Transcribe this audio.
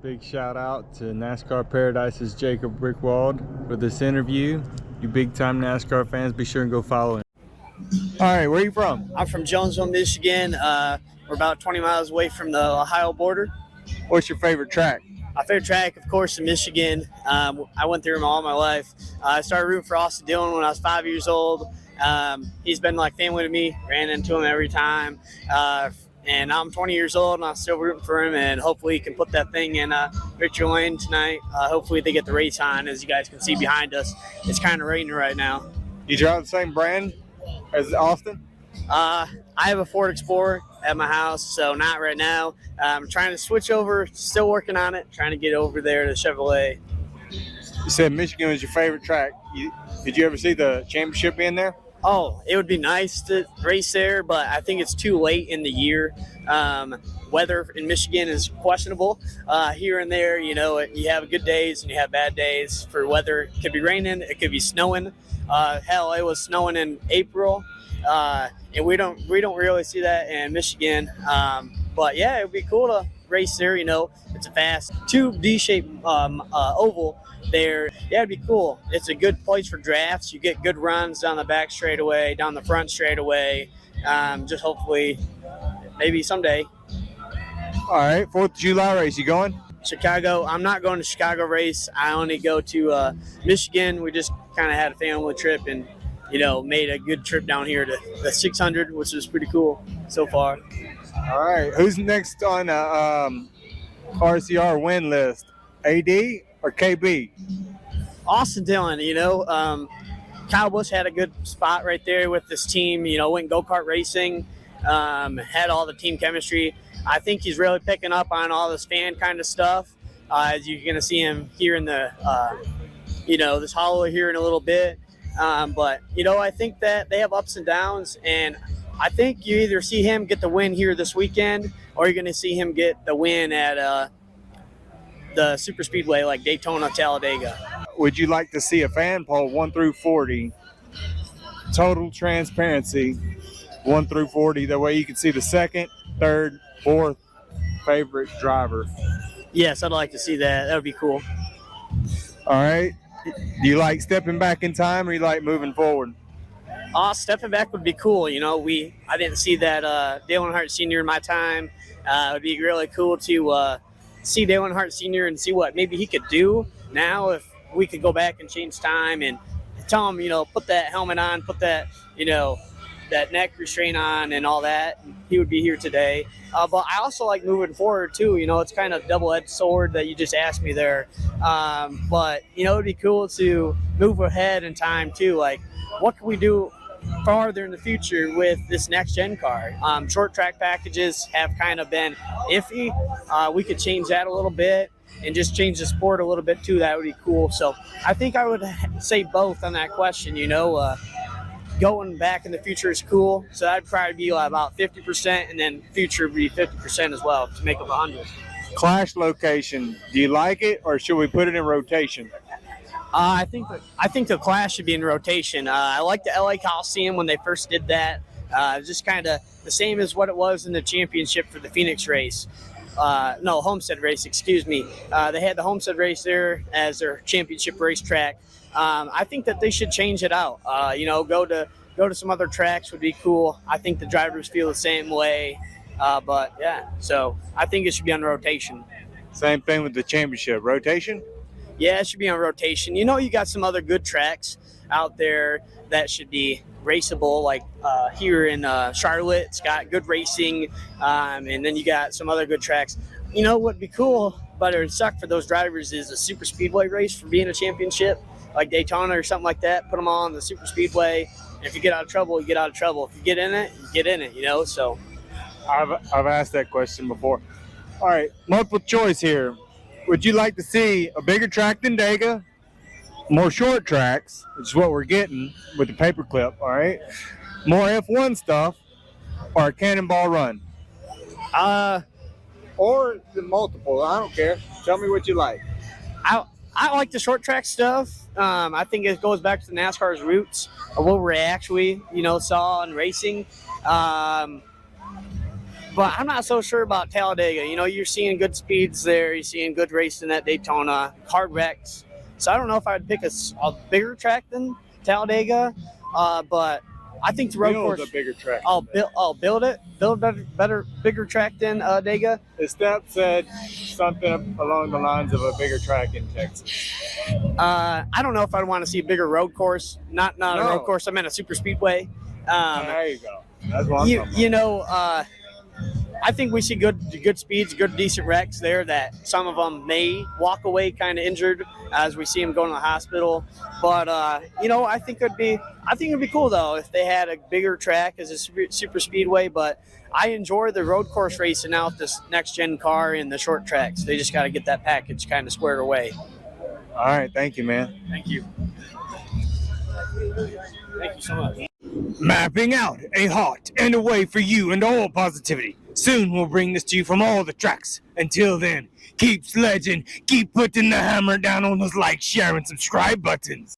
Big shout out to NASCAR Paradise's Jacob Rickwalt for this interview. You big time NASCAR fans, be sure and go follow him. All right, where are you from? I'm from Jonesville, Michigan. We're about 20 miles away from the Ohio border. What's your favorite track? My favorite track, of course, in Michigan. I went through them all my life. I started rooting for Austin Dillon when I was 5 years old. He's been like family to me. Ran into him every time. And I'm 20 years old, and I'm still rooting for him. And hopefully he can put that thing in victory lane tonight. Hopefully they get the race on. As you guys can see behind us, it's kind of raining right now. You drive the same brand as Austin? I have a Ford Explorer at my house, so not right now. I'm trying to switch over, still working on it, trying to get over there to Chevrolet. You said Michigan was your favorite track. Did you ever see the championship being there? Oh, it would be nice to race there, but I think it's too late in the year. Weather in Michigan is questionable here and there. You know, you have good days and you have bad days for weather. It could be raining, it could be snowing. Hell, it was snowing in April, and we don't really see that in Michigan. But yeah, it would be cool to race there. You know, it's a fast tube D-shaped oval there. Yeah, it'd be cool. It's a good place for drafts. You get good runs down the back straightaway, down the front straightaway. Just hopefully, maybe someday. All right, 4th of July race, you going? Chicago. I'm not going to Chicago race. I only go to Michigan. We just kind of had a family trip and, you know, made a good trip down here to the 600, which is pretty cool so far. All right, who's next on RCR win list? AD or KB? Austin Dillon, you know, Kyle Busch had a good spot right there with this team, you know, went go-kart racing, had all the team chemistry. I think he's really picking up on all this fan kind of stuff. As you're going to see him here in the, you know, this hollow here in a little bit. But, you know, I think that they have ups and downs, and I think you either see him get the win here this weekend or you're going to see him get the win at the super speedway like Daytona, Talladega. Would you like to see a fan poll 1 through 40? Total transparency, 1 through 40. That way you can see the second, third, fourth favorite driver. Yes, I'd like to see that. That would be cool. All right. Do you like stepping back in time or you like moving forward? Stepping back would be cool. You know, I didn't see that Dale Earnhardt Sr. in my time. It would be really cool to see Dale Earnhardt Sr. and see what maybe he could do now if we could go back and change time and tell him, you know, put that helmet on, put that, you know, that neck restraint on and all that. He would be here today. But I also like moving forward too. You know, it's kind of double-edged sword that you just asked me there. But, you know, it'd be cool to move ahead in time too. Like, what can we do farther in the future with this next-gen car? Short track packages have kind of been iffy. We could change that a little bit and just change the sport a little bit too. That would be cool. So I think I would say both on that question, you know. Going back in the future is cool. So that'd probably be about 50%, and then future would be 50% as well to make up 100. Clash location, do you like it or should we put it in rotation? I think the Clash should be in rotation. I like the LA Coliseum when they first did that. Just kind of the same as what it was in the championship for the Phoenix race. Homestead race, excuse me. They had the Homestead race there as their championship racetrack. I think that they should change it out. You know, go to some other tracks would be cool. I think the drivers feel the same way. But yeah, so I think it should be on rotation. Same thing with the championship. Rotation? Yeah, it should be on rotation. You know, you got some other good tracks out there that should be raceable, like here in Charlotte. It's got good racing, and then you got some other good tracks. You know what would be cool, but it would suck for those drivers is a super speedway race for being a championship, like Daytona or something like that. Put them all on the super speedway. And if you get out of trouble, you get out of trouble. If you get in it, you get in it, you know. So I've asked that question before. All right, multiple choice here. Would you like to see a bigger track than Dega, more short tracks, which is what we're getting with the paperclip, all right, more F1 stuff, or a cannonball run? Or the multiple, I don't care. Tell me what you like. I like the short track stuff. I think it goes back to NASCAR's roots of what we actually, you know, saw in racing. But but I'm not so sure about Talladega. You know, you're seeing good speeds there. You're seeing good racing at Daytona, hard wrecks. So I don't know if I would pick a bigger track than Talladega, but I think the road course. A bigger track. I'll build it. Build a better, bigger track than Dega. The step said something along the lines of a bigger track in Texas. I don't know if I'd want to see a bigger road course. Not a road course. I meant a super speedway. There you go. That's what I'm talking about. You know, I think we see good speeds, good decent wrecks there. That some of them may walk away kind of injured as we see them going to the hospital. But you know, I think it'd be cool though if they had a bigger track as a super speedway. But I enjoy the road course racing now with this next gen car and the short tracks. They just got to get that package kind of squared away. All right, thank you, man. Thank you. Thank you so much. Mapping out a hot and a way for you and all positivity. Soon we'll bring this to you from all the tracks. Until then, keep sledging, keep putting the hammer down on those like, share, and subscribe buttons.